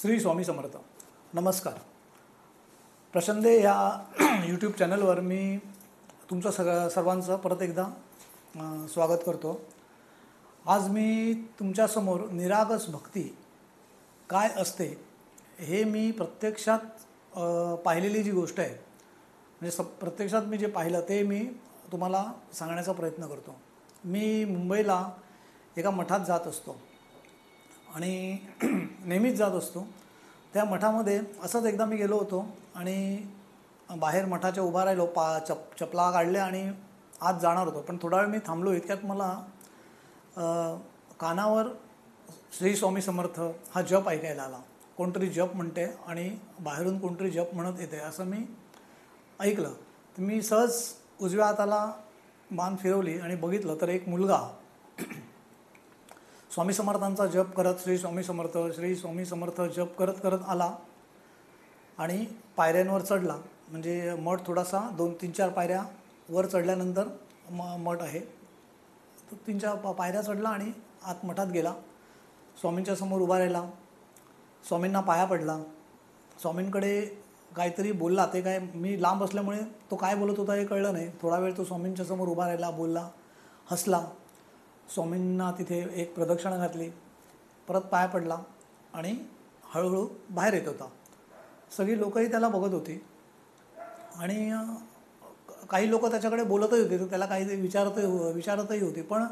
श्री स्वामी समर्थ. नमस्कार. प्रचंडे या यूट्यूब चॅनलवर मी तुमचं सर्वांचं परत एकदा स्वागत करतो. आज मी तुमच्यासमोर निरागस भक्ती काय असते हे मी प्रत्यक्षात पाहिलेली जी गोष्ट आहे, म्हणजे प्रत्यक्षात मी जे पाहिलं ते मी तुम्हाला सांगण्याचा प्रयत्न करतो. मी मुंबईला एका मठात जात असतो आणि नेहमीच जात असतो. त्या मठामध्ये असंच एकदा मी गेलो होतो आणि बाहेर मठाच्या उभा राहिलो, चपला काढल्या आणि आत जाणार होतो. पण थोडा वेळ मी थांबलो. इतक्यात मला कानावर श्री स्वामी समर्थ हा जप ऐकायला आला. कोणतरी जप म्हणते आणि बाहेरून कोणतरी जप म्हणत येते असं मी ऐकलं. तर मी सहज उजव्या हाताला मान फिरवली आणि बघितलं तर एक मुलगा स्वामी समर्थांचा जप करत श्री स्वामी समर्थ श्री स्वामी समर्थ जप करत करत आला आणि पायऱ्यांवर चढला. म्हणजे मठ थोडासा 2-3-4 पायऱ्या वर चढल्यानंतर मठ आहे. तो 3-4 पायऱ्या चढला आणि आत मठात गेला. स्वामींच्या समोर उभा राहिला. स्वामींना पाया पडला. स्वामींकडे काहीतरी बोलला. ते काय मी लांब असल्यामुळे तो काय बोलत होता हे कळलं नाही. थोडा वेळ तो स्वामींच्या समोर उभा राहिला, बोलला, हसला. स्वामींना तिथे एक प्रदक्षिणा घातली, परत पाया पडला आणि हळूहळू बाहेर येत होता. सगळी लोकंही त्याला बघत होती आणि काही लोक त्याच्याकडे बोलतही होते. त्याला काही विचारतही होते. पण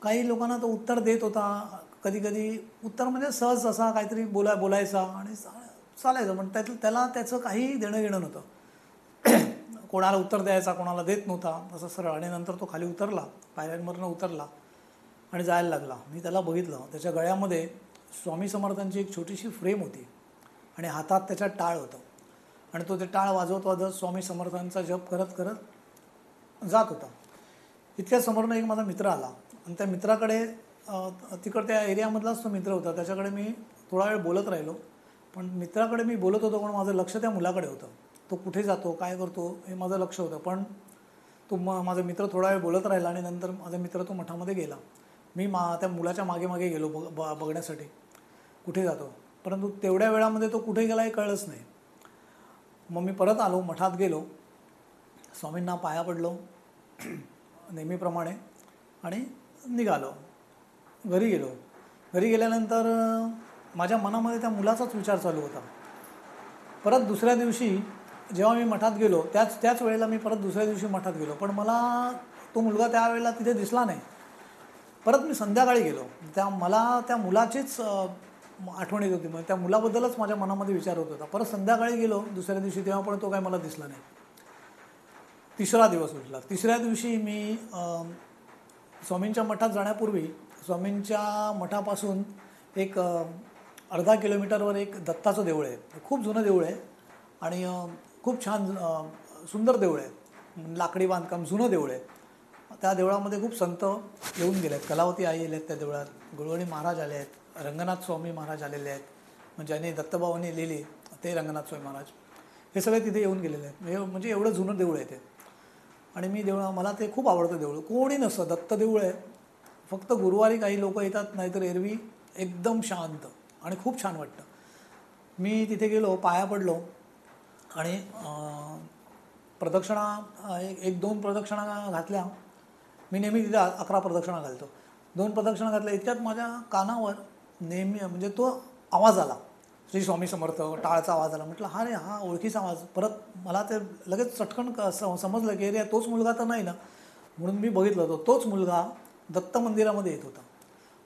काही लोकांना तो उत्तर देत होता. कधी कधी उत्तर म्हणजे सहज असा काहीतरी बोलायचा आणि चालायचं. पण त्याला त्याचं काही देणं घेणं नव्हतं. कोणाला उत्तर द्यायचा, कोणाला देत नव्हता, असं सरळ. आणि नंतर तो खाली उतरला, पायऱ्यांवरनं उतरला आणि जायला लागला. मी त्याला बघितलं. त्याच्या गळ्यामध्ये स्वामी समर्थांची एक छोटीशी फ्रेम होती आणि हातात त्याच्या टाळ होतं आणि तो ते टाळ वाजवत वाजवत स्वामी समर्थांचा जप करत करत जात होता. इतक्या समोरनं एक माझा मित्र आला आणि त्या मित्राकडे तिकडे त्या एरियामधलाच तो मित्र होता. त्याच्याकडे मी थोडा वेळ बोलत राहिलो. पण मित्राकडे मी बोलत होतो पण माझं लक्ष त्या मुलाकडे होतं. तो कुठे जातो, काय करतो हे माझं लक्ष होतं. पण माझा मित्र थोडा वेळ बोलत राहिला आणि नंतर माझा मित्र तो मठामध्ये गेला. मी त्या मुलाच्या मागे मागे गेलो बघण्यासाठी कुठे जातो. परंतु तेवढ्या वेळामध्ये तो कुठे गेला हे कळलंच नाही. मग मी परत आलो, मठात गेलो, स्वामींना पाया पडलो नेहमीप्रमाणे आणि निघालो. घरी गेलो. घरी गेल्यानंतर माझ्या मनामध्ये त्या मुलाचाच विचार चालू होता. परत दुसऱ्या दिवशी जेव्हा मी मठात गेलो त्याच वेळेला मी परत दुसऱ्या दिवशी मठात गेलो. पण मला तो मुलगा त्यावेळेला तिथे दिसला नाही. परत मी संध्याकाळी गेलो. मला त्या मुलाचीच आठवण येत होती. मग त्या मुलाबद्दलच माझ्या मनामध्ये विचार होत होता. परत संध्याकाळी गेलो दुसऱ्या दिवशी, तेव्हा पण तो काय मला दिसला नाही. तिसरा दिवस उठला. तिसऱ्या दिवशी मी स्वामींच्या मठात जाण्यापूर्वी स्वामींच्या मठापासून एक अर्धा किलोमीटरवर एक दत्ताचं देऊळ आहे. खूप जुनं देऊळ आहे आणि खूप छान सुंदर देऊळ आहे. लाकडी बांधकाम, जुनं देऊळ आहे. त्या देवळामध्ये खूप संत येऊन गेले आहेत. कलावती आई आले आहेत त्या देवळात. गुळवणी महाराज आले आहेत. रंगनाथ स्वामी महाराज आलेले आहेत. म्हणजे ज्यांनी दत्तभावांनी लिहिली ते रंगनाथ स्वामी महाराज, हे सगळे तिथे येऊन गेलेले आहेत. म्हणजे एवढं जुनं देऊळ आहे ते. आणि मी मला ते खूप आवडतं देऊळ. कोणी नसतं, दत्त देऊळ आहे. फक्त गुरुवारी काही लोक येतात, नाहीतर एरवी एकदम शांत आणि खूप छान वाटतं. मी तिथे गेलो, पाया पडलो आणि प्रदक्षिणा 1-2 प्रदक्षिणा घातल्या. मी नेहमी तिथे 11 प्रदक्षिणा घालतो. 2 प्रदक्षिणा घातल्या. इतक्यात माझ्या कानावर नेहमी म्हणजे तो आवाज आला, श्री स्वामी समर्थ, टाळचा आवाज आला. म्हटलं हा रे, हा ओळखीचा आवाज. परत मला ते लगेच चटकन समजलं की अरे तोच मुलगा तर नाही ना. म्हणून मी बघितलं तोच मुलगा दत्त मंदिरामध्ये येत होता.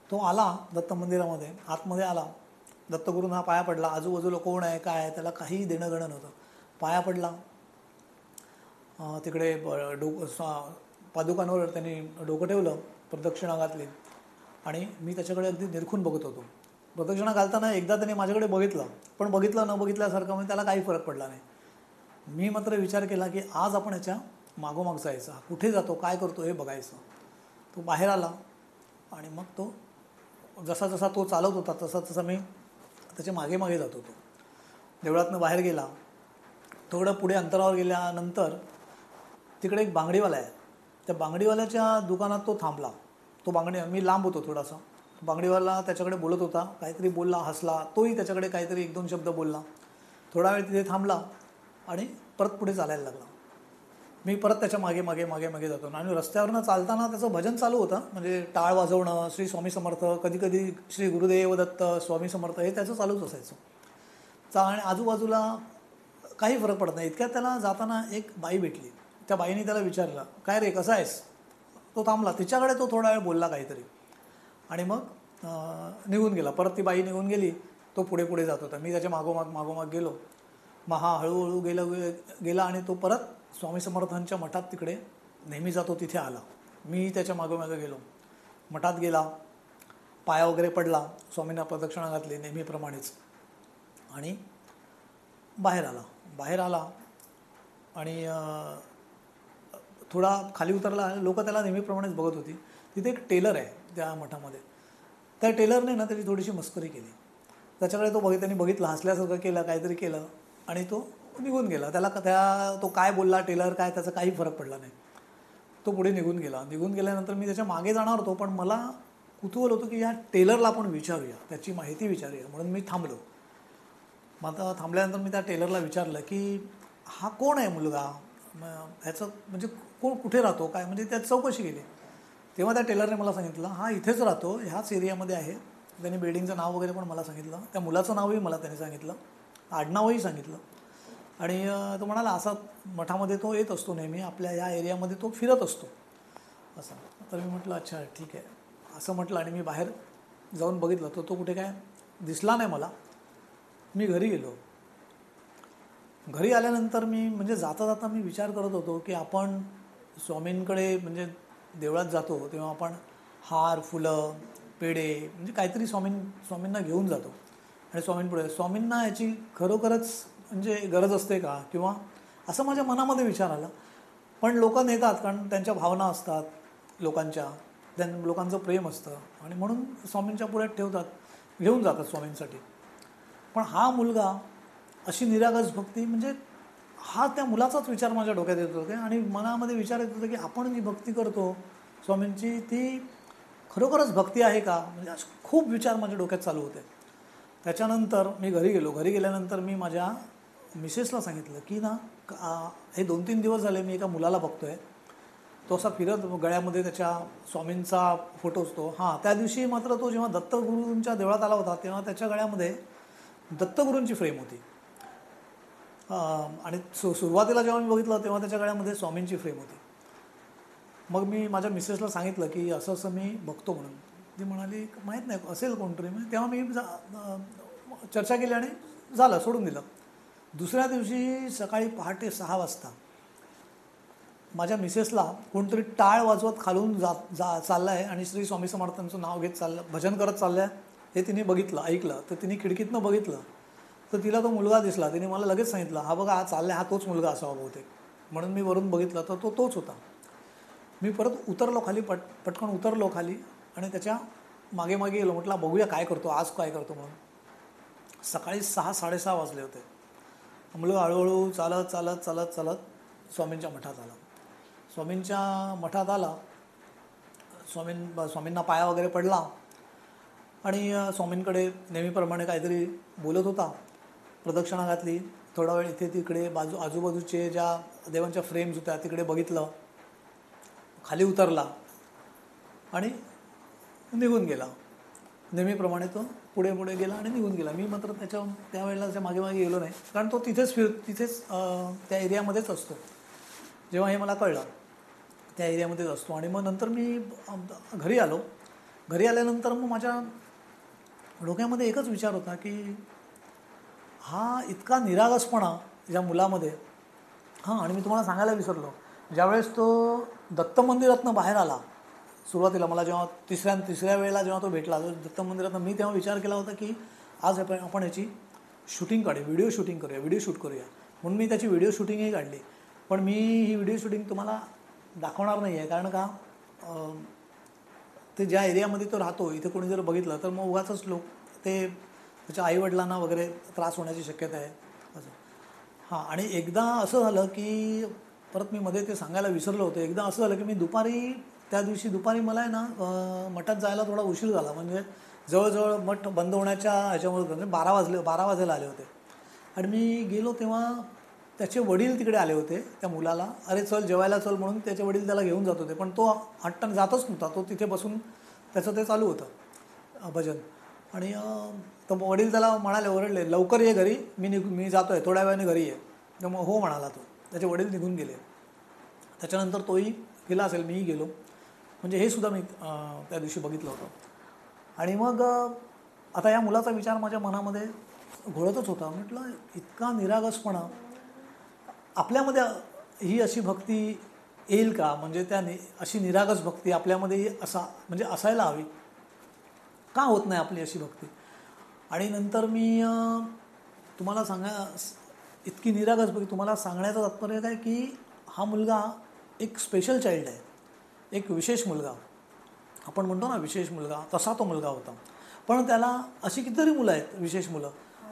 तो आला दत्त मंदिरामध्ये, आतमध्ये आला. दत्तगुरूंना पाया पडला. आजूबाजूला कोण आहे काय आहे त्याला काही देणं घेणं नव्हतं. पाया पडला. तिकडे पादुकांवर त्यांनी डोकं ठेवलं, प्रदक्षिणा घातली आणि मी त्याच्याकडे अगदी निरखून बघत होतो. प्रदक्षिणा घालताना एकदा त्याने माझ्याकडे बघितलं, पण बघितलं न बघितल्यासारखं, म्हणजे त्याला काही फरक पडला नाही. मी मात्र विचार केला की आज आपण याच्या मागोमाग जायचा, कुठे जातो काय करतो हे बघायचं. तो बाहेर आला आणि मग तो जसा जसा तो चालत होता तसा तसा मी त्याच्या मागे मागे जात होतो. देवळातनं बाहेर गेला. थोडं पुढे अंतरावर गेल्यानंतर तिकडे एक बांगडीवाला आहे. त्या बांगडीवाल्याच्या दुकानात तो थांबला. तो मी लांब होतो थोडासा. बांगडीवाला त्याच्याकडे बोलत होता, काहीतरी बोलला, हसला, तोही त्याच्याकडे काहीतरी 1-2 शब्द बोलला. थोडा वेळ तिथे थांबला आणि परत पुढे चालायला लागला. मी परत त्याच्या मागे मागे मागे मागे जातो आणि रस्त्यावरनं चालताना त्याचं भजन चालू होतं, म्हणजे टाळ वाजवणं, श्री स्वामी समर्थ, कधी कधी श्री गुरुदेव दत्त, स्वामी समर्थ, हे त्याचं चालूच असायचं. आणि आजूबाजूला काही फरक पडत नाही. इतक्यात त्याला जाताना एक बाई भेटली. त्या बाईने त्याला विचारलं, काय रे, कसा आहेस? तो थांबला. तिच्याकडे तो थोडा वेळ बोलला काहीतरी आणि मग निघून गेला. परत ती बाई निघून गेली. तो पुढे पुढे जात होता. मी त्याच्या मागोमाग गेलो. मग हा हळूहळू गेला आणि तो परत स्वामी समर्थांच्या मठात तिकडे नेहमी जातो तिथे आला. मी त्याच्या मागोमागे गेलो. मठात गेला, पाया वगैरे पडला, स्वामींना प्रदक्षिणा घातली नेहमीप्रमाणेच आणि बाहेर आला आणि थोडा खाली उतरला. लोक त्याला नेहमीप्रमाणेच बघत होती. तिथे एक टेलर आहे त्या मठामध्ये. त्या टेलरने ना त्याची थोडीशी मस्करी केली. त्याच्याकडे त्यांनी बघितलं, हसल्यासारखं केलं, काहीतरी केलं आणि तो निघून गेला. तो काय बोलला टेलर काय, त्याचा काही फरक पडला नाही. तो पुढे निघून गेल्यानंतर मी त्याच्या मागे जाणार होतो, पण मला कुतूहल होतं की या टेलरला आपण विचारूया, त्याची माहिती विचारूया, म्हणून मी थांबलो. मग आता थांबल्यानंतर मी त्या टेलरला विचारलं की हा कोण आहे मुलगा, ह्याचं म्हणजे कोण, कुठे राहतो, काय, म्हणजे त्यात चौकशी केली. तेव्हा त्या टेलरने मला सांगितलं, हा इथेच राहतो, ह्याच एरियामध्ये आहे. त्यांनी बिल्डिंगचं नाव वगैरे पण मला सांगितलं. त्या मुलाचं नावही मला त्यांनी सांगितलं, आडनावही सांगितलं. आणि तो म्हणाला, असा मठामध्ये तो येत असतो नेहमी, आपल्या या एरियामध्ये तो फिरत असतो असं. तर मी म्हटलं अच्छा ठीक आहे असं म्हटलं आणि मी बाहेर जाऊन बघितलं तर तो कुठे काय दिसला नाही मला. मी घरी गेलो. घरी आल्यानंतर मी म्हणजे जाता मी विचार करत होतो की आपण स्वामींकडे म्हणजे देवळात जातो तेव्हा आपण हार, फुलं, पेढे म्हणजे काहीतरी स्वामींना घेऊन जातो आणि स्वामींना याची खरोखरच म्हणजे गरज असते का, किंवा असं माझ्या मनामध्ये विचार आला. पण लोक नेतात कारण त्यांच्या भावना असतात, लोकांचं प्रेम असतं आणि म्हणून स्वामींच्या पुढ्यात ठेवतात, घेऊन जातात स्वामींसाठी. पण हा मुलगा अशी निरागस भक्ती, म्हणजे हा त्या मुलाचाच विचार माझ्या डोक्यात येत होते आणि मनामध्ये विचार येत होता की आपण जी भक्ती करतो स्वामींची ती खरोखरच भक्ती आहे का, म्हणजे खूप विचार माझ्या डोक्यात चालू होते. त्याच्यानंतर मी घरी गेलो. घरी गेल्यानंतर मी माझ्या मिसेसला सांगितलं की ना हे 2-3 दिवस झाले मी एका मुलाला बघतोय, तो असा फिरत गळ्यामध्ये त्याच्या स्वामींचा फोटो असतो. हां, त्या दिवशी मात्र तो जेव्हा दत्तगुरूंच्या देवळात आला होता तेव्हा त्याच्या गळ्यामध्ये दत्तगुरूंची फ्रेम होती आणि सुरुवातीला जेव्हा मी बघितलं तेव्हा त्याच्या गळ्यामध्ये स्वामींची फ्रेम होती. मग मी माझ्या मिसेसला सांगितलं की असं असं मी बघतो म्हणून. ती म्हणाली माहीत नाही असेल कोणतरी. तेव्हा मी चर्चा केली आणि झालं, सोडून दिलं. दुसऱ्या दिवशी सकाळी पहाटे 6 वाजता माझ्या मिसेसला कोणतरी टाळ वाजवत खालून चाललं आहे आणि श्री स्वामी समर्थांचं नाव घेत भजन करत चाललं आहे हे तिने ऐकलं. तर तिने खिडकीतनं बघितलं तर तिला तो मुलगा दिसला. तिने मला लगेच सांगितलं, हा बघा हा चालला आहे, हा तोच मुलगा असावा बहुतेक. म्हणून मी वरून बघितलं तर तो तोच होता. मी परत उतरलो खाली, पटकन उतरलो खाली आणि त्याच्या मागे गेलो. म्हटलं बघूया काय करतो आज, काय करतो म्हणून. सकाळी 6-6:30 वाजले होते. मुलगा हळूहळू चालत स्वामींच्या मठात आला. स्वामींच्या मठात आला, स्वामींना पाया वगैरे पडला आणि स्वामींकडे नेहमीप्रमाणे काहीतरी बोलत होता. प्रदक्षिणा घातली. थोडा वेळ इथे तिकडे आजूबाजूचे ज्या देवांच्या फ्रेम्स होत्या तिकडे बघितलं. खाली उतरला आणि निघून गेला. नेहमीप्रमाणे तो पुढे गेला आणि निघून गेला. मी मात्र त्यावेळेला त्याच्या मागे गेलो नाही, कारण तो तिथेच त्या एरियामध्येच असतो. जेव्हा हे मला कळलं त्या एरियामध्येच असतो. आणि मग नंतर मी घरी आलो. घरी आल्यानंतर मग माझ्या डोक्यामध्ये एकच विचार होता की हा इतका निरागसपणा ज्या मुलामध्ये. हां, आणि मी तुम्हाला सांगायला विसरलो, ज्यावेळेस तो दत्त मंदिरातनं बाहेर आला सुरुवातीला, मला जेव्हा तिसऱ्या वेळेला जेव्हा तो भेटला दत्त मंदिरातनं, मी तेव्हा विचार केला होता की आज आपण याची शूटिंग काढूया, व्हिडिओ शूट करूया म्हणून मी त्याची व्हिडिओ शूटिंगही काढली. पण मी ही व्हिडिओ शूटिंग तुम्हाला दाखवणार नाही आहे, कारण का ते ज्या एरियामध्ये तो राहतो इथे कोणी जर बघितलं तर मग उगाचच लोक त्याच्या आईवडिलांना वगैरे त्रास होण्याची शक्यता आहे असं. हां, आणि एकदा असं झालं की परत मी मध्ये ते सांगायला विसरलो होतो. एकदा असं झालं की मी दुपारी त्या दिवशी दुपारी मला आहे ना मठात जायला थोडा उशीर झाला, म्हणजे जवळजवळ मठ बंद होण्याच्या ह्याच्यामुळे म्हणजे 12 वाजायला आले होते. आणि मी गेलो तेव्हा त्याचे वडील तिकडे आले होते त्या मुलाला, अरे चल जेवायला चल म्हणून त्याचे वडील त्याला घेऊन जात होते. पण तो हट्टाने जातच नव्हता, तो तिथे बसून त्याचं ते चालू होतं भजन. आणि तर वडील त्याला म्हणाले, ओरडले, लवकर ये घरी, मी जातो आहे, थोड्या वेळाने घरी ये. तर मग हो म्हणाला तो. त्याचे वडील निघून गेले. त्याच्यानंतर तोही गेला असेल, मीही गेलो. म्हणजे हे सुद्धा मी त्या दिवशी बघितलं होतं. आणि मग आता या मुलाचा विचार माझ्या मनामध्ये घोळतच होता. म्हटलं इतका निरागसपणा आपल्यामध्ये, ही अशी भक्ती येईल का? म्हणजे अशी निरागस भक्ती आपल्यामध्ये म्हणजे असायला हवी, का होत नाही आपली अशी भक्ती? आणि नंतर मी तुम्हाला इतकी निरागस भक्ती तुम्हाला सांगण्याचं तात्पर्य काय की हा मुलगा एक स्पेशल चाइल्ड आहे, एक विशेष मुलगा. आपण म्हणतो ना विशेष मुलगा, तसा तो मुलगा होता. पण त्याला अशी कितीतरी मुलं आहेत विशेष मुलं,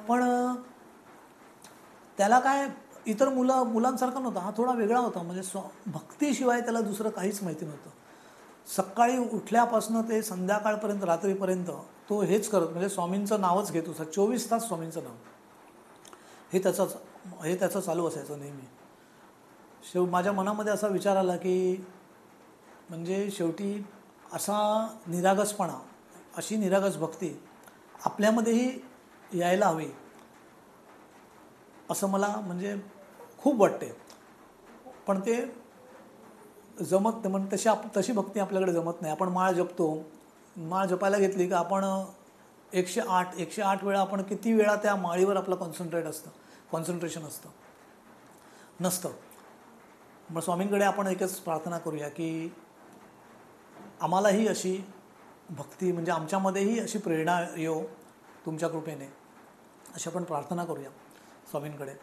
पण त्याला काय इतर मुलांसारखा नव्हता. हा थोडा वेगळा होता. म्हणजे भक्तीशिवाय त्याला दुसरं काहीच माहिती नव्हतं. सकाळी उठल्यापासून ते संध्याकाळपर्यंत, रात्रीपर्यंत तो हेच करत, म्हणजे स्वामींचं नावच घेत होता. 24 तास स्वामींचं नाव हे त्याचं चालू असायचं नेहमी. माझ्या मनामध्ये असा विचार आला की म्हणजे शेवटी असा निरागसपणा, अशी निरागस भक्ती आपल्यामध्येही यायला हवी असं मला म्हणजे खूप वाटते. पण ते जमत नाही. तशी भक्ती आपल्याकडे जमत नाही. आपण माळ जपतो, माळ जपायला घेतली का आपण 108 वेळा, आपण किती वेळा त्या माळीवर आपलं कॉन्सन्ट्रेशन नसतं. मग स्वामींकडे आपण एकच प्रार्थना करूया की आम्हालाही अशी भक्ती, म्हणजे आमच्यामध्येही अशी प्रेरणा येऊ तुमच्या कृपेने, अशी आपण प्रार्थना करूया स्वामींकडे.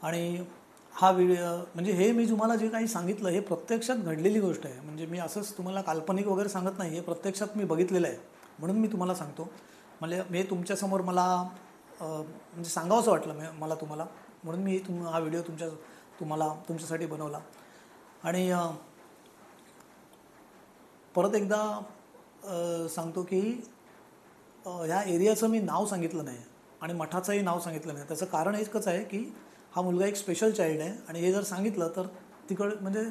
आणि हा म्हणजे हे मी तुम्हाला जे काही सांगितलं हे प्रत्यक्षात घडलेली गोष्ट आहे. म्हणजे मी असंच तुम्हाला काल्पनिक वगैरे सांगत नाही, हे प्रत्यक्षात मी बघितलेलं आहे म्हणून मी तुम्हाला सांगतो. म्हणजे मी तुमच्यासमोर मला म्हणजे सांगावंसं वाटलं मला तुम्हाला, म्हणून मी हा व्हिडिओ तुमच्यासाठी बनवला. आणि परत एकदा सांगतो की ह्या एरियाचं मी नाव सांगितलं नाही आणि मठाचंही नाव सांगितलं नाही. त्याचं कारण एकच आहे की हा मुलगा एक स्पेशल चाइल्ड आहे. आणि हे जर सांगितलं तर म्हणजे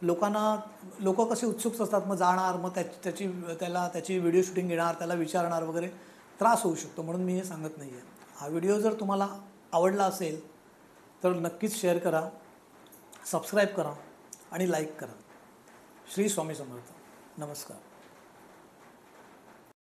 लोक कसे उत्सुक असतात, मग जाणार, मग त्याची व्हिडिओ शूटिंग घेणार, त्याला विचारणार वगैरे, त्रास होऊ शकतो. म्हणून मी हे सांगत नाही आहे. हा व्हिडिओ जर तुम्हाला आवडला असेल तर नक्कीच शेअर करा, सबस्क्राईब करा आणि लाईक करा. श्री स्वामी समर्थ. नमस्कार.